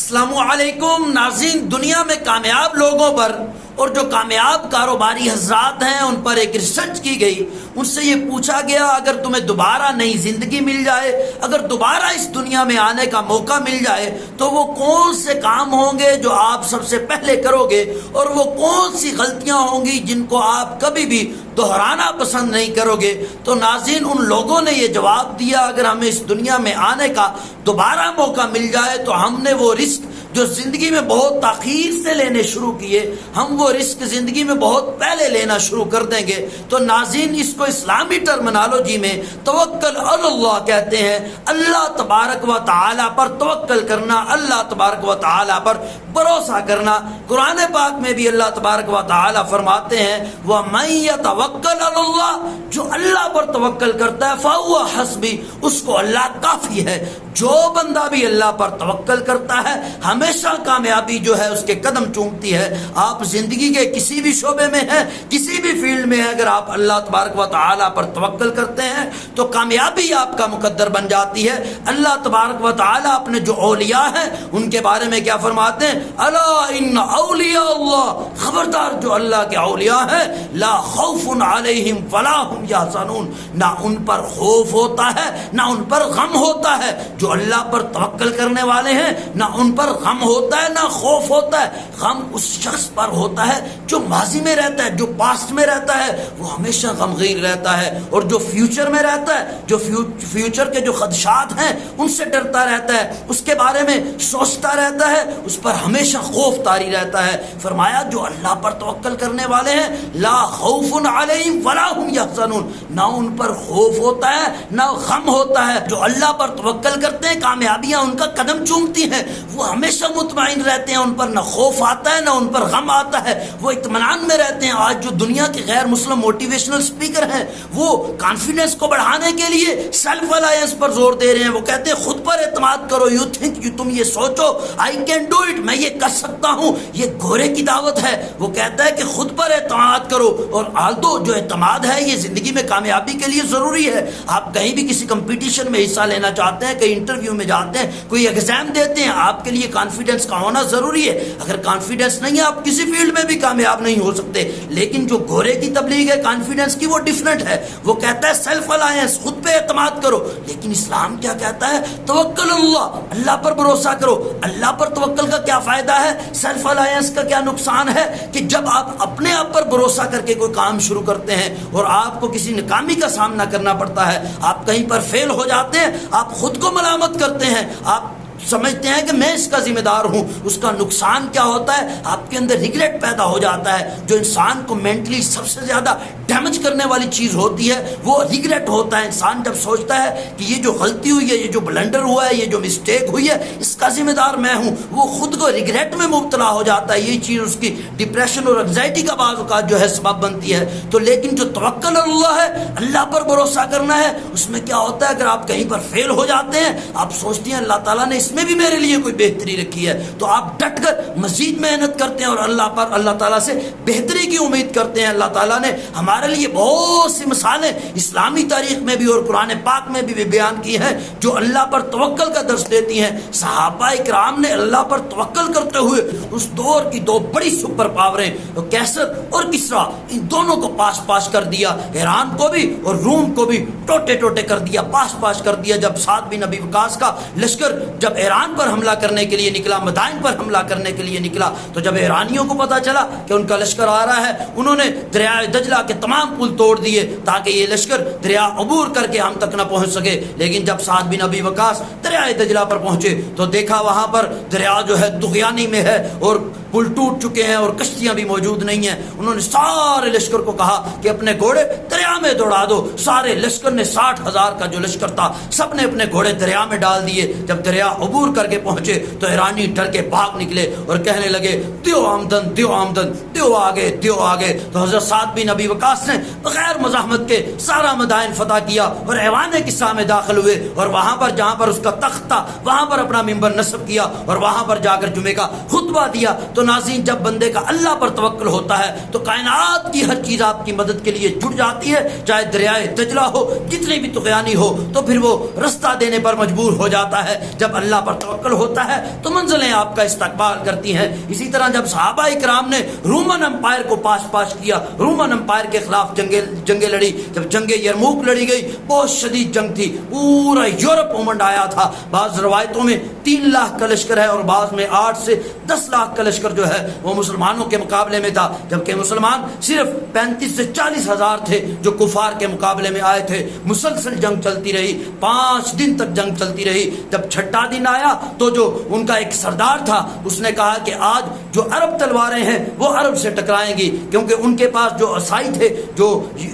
السلام علیکم ناظرین، دنیا میں کامیاب لوگوں پر اور جو کامیاب کاروباری حضرات ہیں ان پر ایک ریسرچ کی گئی. ان سے یہ پوچھا گیا اگر تمہیں دوبارہ نئی زندگی مل جائے، اگر دوبارہ اس دنیا میں آنے کا موقع مل جائے تو وہ کون سے کام ہوں گے جو آپ سب سے پہلے کرو گے، اور وہ کون سی غلطیاں ہوں گی جن کو آپ کبھی بھی دہرانا پسند نہیں کرو گے. تو ناظرین، ان لوگوں نے یہ جواب دیا اگر ہمیں اس دنیا میں آنے کا دوبارہ موقع مل جائے تو ہم نے وہ رزق جو زندگی میں بہت تاخیر سے لینے شروع کیے، ہم وہ رزق زندگی میں بہت پہلے لینا شروع کر دیں گے. تو ناظرین، اس کو اسلامی ٹرمنالوجی میں توکل علی اللہ کہتے ہیں. اللہ تبارک و تعالی پر توکل کرنا، اللہ تبارک و تعالی پر بھروسہ کرنا. قرآن پاک میں بھی اللہ تبارک و تعالی فرماتے ہیں وَمَن يَتَوَكَّلْ عَلَى اللَّهِ، جو اللہ پر توکل کرتا ہے فَهُوَ حَسْبُهُ، اس کو اللہ کافی ہے. جو بندہ بھی اللہ پر توکل کرتا ہے ہمیشہ کامیابی جو ہے اس کے قدم چومتی ہے. آپ زندگی کے کسی بھی شعبے میں ہیں، کسی بھی فیلڈ میں ہیں، اگر آپ اللہ تبارک و تعالی پر توکل کرتے ہیں تو کامیابی آپ کا مقدر بن جاتی ہے. اللہ تبارک و تعالی اپنے جو اولیاء ہیں ان کے بارے میں کیا فرماتے ہیں؟ الا ان اولیاء اللہ، خبردار جو اللہ کے اولیاء ہیں لا خوف علیہم ولا هم یحزنون، نہ ان پر خوف ہوتا ہے نہ ان پر غم ہوتا ہے. جو اللہ پر توکل کرنے والے ہیں نہ ان پر غم ہوتا ہے نہ خوف ہوتا ہے. غم اس شخص پر ہوتا ہے جو ماضی میں رہتا ہے، جو پاسٹ میں رہتا ہے وہ ہمیشہ غمگین رہتا ہے، اور جو فیوچر میں رہتا ہے، جو فیوچر کے جو خدشات ہیں ان سے ڈرتا رہتا ہے، اس کے بارے میں سوچتا رہتا ہے، اس پر ہمیشہ خوف طاری رہتا ہے. فرمایا جو اللہ پر توکل کرنے والے ہیں لا خوف علیہم ولا هم یحزنون، نہ ان پر خوف ہوتا ہے نہ غم ہوتا ہے. جو اللہ پر توکل کرتے ہیں کامیابیاں ان کا قدم چومتی ہیں، وہ ہمیشہ مطمئن رہتے ہیں، ان پر نہ خوف آتا ہے نہ ان پر غم آتا ہے، وہ اطمینان میں رہتے ہیں. آج جو دنیا کے غیر مسلم موٹیویشنل اسپیکر ہیں وہ کانفیڈنس کو بڑھانے کے لیے سیلف الائنس پر زور دے رہے ہیں. وہ کہتے ہیں خود پر اعتماد کرو، یو تھنک، تم یہ سوچو آئی کین ڈو اٹ، میں یہ کر سکتا ہوں. یہ گھوڑے کی دعوت ہے. وہ کہتا ہے کہ خود پر اعتماد کرو. اور آلدو جو اعتماد ہے یہ زندگی میں کامیابی کے لیے ضروری ہے. آپ کہیں بھی کسی کمپٹیشن میں حصہ لینا چاہتے ہیں، کہیں انٹرویو میں جاتے ہیں، کوئی ایگزام دیتے ہیں، آپ کے لیے کانفیڈنس کا ہونا ضروری ہے. اگر کانفیڈنس نہیں ہے آپ کسی فیلڈ میں بھی کامیاب نہیں ہو سکتے. لیکن جو گھوڑے کی تبلیغ ہے کانفیڈنس کی وہ ڈیفرنٹ ہے. وہ کہتا ہے سیلف الائنس، خود پہ اعتماد کرو. لیکن اسلام کیا کہتا ہے؟ توکل اللہ، اللہ پر بھروسہ کرو. اللہ پر توکل کا کیا فائدہ ہے؟ سیلف الائنس کا کیا نقصان ہے؟ کہ جب آپ اپنے آپ پر بھروسہ کر کے کوئی کام شروع کرتے ہیں اور آپ کو کسی ناکامی کا سامنا کرنا پڑتا ہے، آپ کہیں پر فیل ہو جاتے ہیں، آپ خود کو ملامت کرتے ہیں، آپ سمجھتے ہیں کہ میں اس کا ذمہ دار ہوں. اس کا نقصان کیا ہوتا ہے؟ آپ کے اندر ریگریٹ پیدا ہو جاتا ہے. جو انسان کو مینٹلی سب سے زیادہ ڈیمیج کرنے والی چیز ہوتی ہے وہ ریگریٹ ہوتا ہے. انسان جب سوچتا ہے کہ یہ جو غلطی ہوئی ہے، یہ جو بلنڈر ہوا ہے، یہ جو مسٹیک ہوئی ہے، اس کا ذمہ دار میں ہوں، وہ خود کو ریگریٹ میں مبتلا ہو جاتا ہے. یہ چیز اس کی ڈپریشن اور انگزائٹی کا بعض اوقات جو ہے سبب بنتی ہے. تو لیکن جو توکل اللہ ہے، اللہ پر بھروسہ کرنا ہے، اس میں کیا ہوتا ہے؟ اگر آپ کہیں پر فیل ہو جاتے ہیں، آپ سوچتے ہیں اللہ تعالیٰ نے اس میں بھی میرے لیے کوئی بہتری رکھی ہے، تو آپ ڈٹ کر مزید محنت کرتے ہیں اور اللہ تعالیٰ سے بہتری کی امید کرتے ہیں. اللہ تعالیٰ نے ہمارے لیے بہت سی مثالیں اسلامی تاریخ میں بھی اور قرآن پاک میں بھی بیان کی ہیں جو اللہ پر توکل کا درس دیتی ہیں. صحابہ اکرام نے اللہ پر توکل کرتے ہوئے اس دور کی دو بڑی سپر پاوریں کیسر اور کسرا، ان دونوں کو پاس پاس کر دیا. ایران کو بھی اور روم کو بھی ٹوٹے ٹوٹے کر دیا، پاس پاس کر دیا. جب سعد بن ابی وقاص کا لشکر جب ایران پر حملہ کرنے کے لیے نکلا، مدائن پر حملہ کرنے کے لیے نکلا، تو جب ایرانیوں کو پتا چلا کہ ان کا لشکر آ رہا ہے، انہوں نے دریائے دجلہ کے تمام پل توڑ دیے تاکہ یہ لشکر دریا عبور کر کے ہم تک نہ پہنچ سکے. لیکن جب سعد بن ابی وقاص دریائے دجلہ پر پہنچے تو دیکھا وہاں پر دریا جو ہے طغیانی میں ہے اور پل ٹوٹ چکے ہیں اور کشتیاں بھی موجود نہیں ہیں. انہوں نے سارے لشکر کو کہا کہ اپنے گھوڑے دریا میں دوڑا دو. سارے لشکر نے 60,000 کا جو لشکر تھا سب نے اپنے گھوڑے دریا میں ڈال دیے. جب دریا عبور کر کے پہنچے تو ایرانی ڈر کے بھاگ نکلے اور کہنے لگے دیو آمدن دیو آمدن، دیو آگے دیو آگے. تو حضرت سعد بن ابی وقاص نے بغیر مزاحمت کے سارا مدائن فتح کیا اور ایوان کسرا میں داخل ہوئے اور وہاں پر جہاں پر اس کا تخت تھا وہاں پر اپنا منبر نصب کیا اور وہاں پر جا کر جمعے کا خطبہ دیا. تو تو ناظرین جب بندے کا اللہ پر توکل ہوتا ہے تو کائنات کی ہر چیز آپ کی مدد کے لیے جڑ جاتی ہے، چاہے دریائے دجلہ ہو، جتنی بھی طغیانی ہو تو پھر وہ رستہ دینے پر مجبور ہو جاتا ہے۔ جب اللہ پر توکل ہوتا ہے تو منزلیں آپ کا استقبال کرتی ہیں۔ اسی طرح جب صحابہ کرام نے رومن امپائر کو پاش کیا، رومن امپائر کے خلاف جنگیں لڑی، جب جنگ یرموک لڑی گئی، بہت شدید جنگ تھی، پورا یورپ امنڈ آیا تھا۔ بعض روایتوں میں 3 لاکھ کا لشکر ہے اور بعض میں 8 سے 10 لاکھ کا لشکر جو ہے وہ مسلمانوں کے مقابلے میں تھا، جبکہ مسلمان صرف 35 سے 40 ہزار تھے جو کفار کے مقابلے میں آئے تھے۔ مسلسل جنگ چلتی رہی، 5 دن تک جنگ چلتی رہی۔ جب چھٹا دن آیا تو جو ان کا ایک سردار تھا اس نے کہا کہ آج جو عرب تلواریں ہیں وہ عرب سے ٹکرائیں گی، کیونکہ ان کے پاس جو عیسائی تھے، جو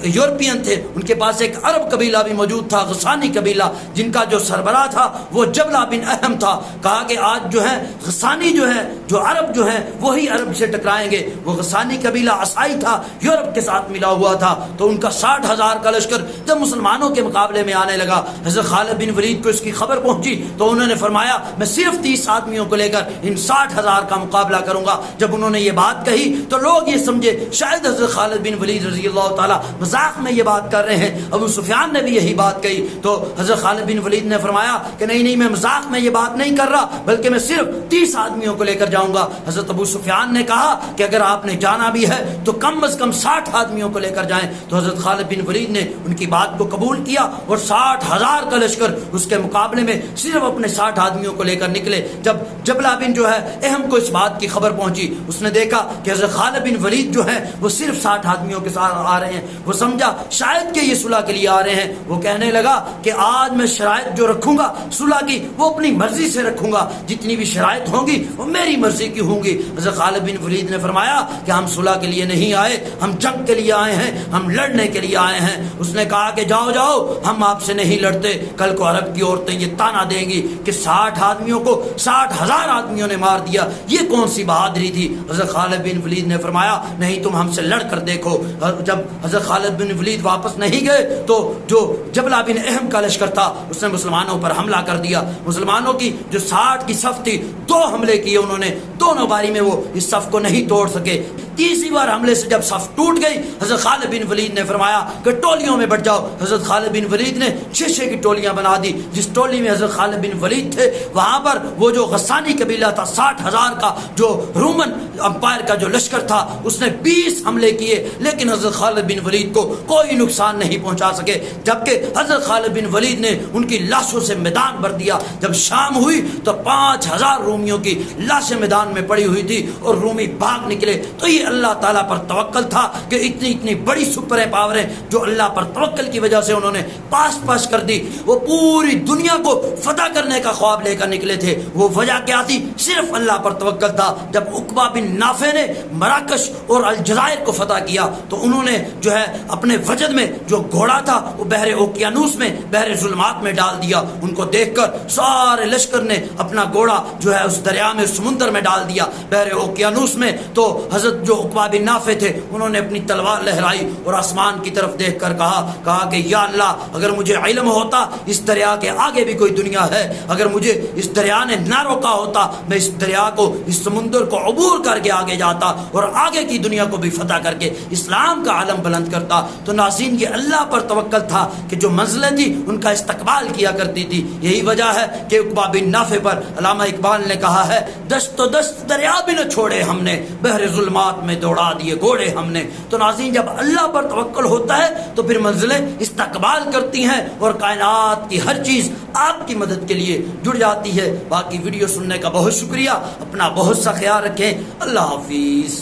یورپین تھے، ان کے پاس ایک عرب قبیلہ بھی موجود تھا، غسانی قبیلہ، جن کا جو سربراہ تھا وہ جبلہ بن اہم تھا۔ کہا کہ آج جو ہے غسانی جو ہے، جو عرب جو ہے وہی عرب سے ٹکرائیں گے۔ وہ غسانی قبیلہ عیسائی تھا، یورپ کے ساتھ ملا ہوا تھا، تو ان کا 60 ہزار کا لشکر جب مسلمانوں کے مقابلے میں آنے لگا، حضرت خالد بن ولید کو اس کی خبر پہنچی تو انہوں نے فرمایا میں صرف 30 آدمیوں کو لے کر ان 60 ہزار کا مقابلہ کروں گا۔ جب انہوں نے یہ بات کہی تو لوگ یہ سمجھے شاید حضرت خالد بن ولید رضی اللہ تعالیٰ مذاق میں یہ بات کر رہے ہیں۔ ابو سفیان نے بھی یہی بات کہی تو حضرت خالد بن ولید نے فرمایا کہ نہیں میں مذاق میں یہ بات نہیں کر رہا، بلکہ میں صرف 30 آدمیوں کو لے کر جاؤں گا۔ حضرت ابو سفیان نے کہا کہ اگر آپ نے جانا بھی ہے تو کم از کم 60 آدمیوں کو لے کر جائیں۔ تو حضرت خالد بن ولید نے ان کی بات کو قبول کیا اور 60 ہزار کا لشکر اس کے مقابلے میں صرف اپنے 60 آدمیوں کو لے کر نکلے۔ جب جبلہ بن جو ہے اہم کو اس بات کی خبر پہنچی، اس نے دیکھا کہ حضرت خالد بن ولید جو ہے وہ صرف 60 آدمیوں کے ساتھ آ رہے ہیں، وہ سمجھا شاید کہ یہ صلح کے لیے آ رہے ہیں۔ وہ کہنے لگا کہ آج میں شرائط جو رکھوں گا صلح کی وہ اپنی مرضی سے رکھوں گا، جتنی بھی شرائط ہوں گی وہ میری مرضی کی ہوں گی۔ حضرت خالد بن ولید نے فرمایا کہ ہم صلح کے لیے نہیں آئے، ہم جنگ کے لیے آئے ہیں، ہم لڑنے کے لیے آئے ہیں۔ اس نے کہا کہ جاؤ ہم آپ سے نہیں لڑتے، کل کو عرب کی عورتیں یہ تانا دیں گی کہ 60 آدمیوں کو 60 ہزار آدمیوں نے مار دیا، یہ کون سی بہادری تھی۔ حضرت خالد بن ولید نے فرمایا نہیں تم ہم سے لڑ کر دیکھو۔ جب حضرت خالد بن ولید واپس نہیں گئے تو جو جبلہ بن اہم کا لشکر تھا اس نے مسلمانوں پر حملہ کر دیا۔ مسلمانوں کی جو 60 کی صف تھی 2 حملے کیے انہوں نے، دونوں باری میں وہ اس صف کو نہیں توڑ سکے۔ تیسری بار حملے سے جب صف ٹوٹ گئی حضرت خالد بن ولید نے فرمایا کہ ٹولیوں میں بٹ جاؤ۔ حضرت خالد بن ولید نے 6 کی ٹولیاں بنا دی۔ جس ٹولی میں حضرت خالد بن ولید تھے وہاں پر وہ جو غسانی قبیلہ تھا 60 ہزار کا، جو رومن امپائر کا جو لشکر تھا اس نے 20 حملے کیے، لیکن حضرت خالد بن ولید کو کوئی نقصان نہیں پہنچا سکے، جبکہ حضرت خالد بن ولید نے ان کی لاشوں سے میدان بھر دیا۔ جب شام ہوئی تو 5000 رومیوں کی لاشیں میدان میں پڑی ہوئی تھی اور رومی بھاگ نکلے۔ تو یہ اللہ تعالیٰ پر توکل تھا کہ اتنی بڑی سپر پاوریں جو اللہ پر توکل کی وجہ سے انہوں نے پاس کر دی، وہ پوری دنیا کو فتح کرنے کا خواب لے کر نکلے تھے۔ وہ وجہ کیا تھی؟ صرف اللہ پر توکل تھا۔ جب عقبہ بن نافع نے مراکش اور الجزائر کو فتح کیا تو انہوں نے جو ہے اپنے وجد میں جو گھوڑا تھا وہ بحر اوقیانوس میں، بحر ظلمات میں ڈال دیا۔ ان کو دیکھ کر سارے لشکر نے اپنا گھوڑا جو ہے اس دریا میں، سمندر میں ڈال دیا، بحر اوقیانوس میں۔ تو حضرت جو عقبہ بن نافع تھے انہوں نے اپنی تلوار لہرائی اور آسمان کی طرف دیکھ کر کہا کہ یا اللہ اگر مجھے علم ہوتا اس دریا کے آگے بھی کوئی دنیا ہے، اگر مجھے اس دریا نے نہ روکا ہوتا میں اس دریا کو، اس سمندر کو عبور کر کے آگے جاتا اور آگے کی دنیا کو بھی فتح کر کے اسلام کا علم بلند کرتا۔ تو ناظرین یہ اللہ پر توکل تھا کہ جو منزلیں تھی ان کا استقبال کیا کرتی تھی۔ یہی وجہ ہے کہ عقبہ بن نافع پر علامہ اقبال نے کہا ہے دست و دست دریا بھی نہ چھوڑے ہم نے، بحر ظلمات میں دوڑا دیے گھوڑے ہم نے۔ تو ناظرین جب اللہ پر توکل ہوتا ہے تو پھر منزلیں استقبال کرتی ہیں اور کائنات کی ہر چیز آپ کی مدد کے لیے جڑ جاتی ہے۔ باقی ویڈیو سننے کا بہت شکریہ، اپنا بہت سا خیال رکھیں، اللہ حافظ۔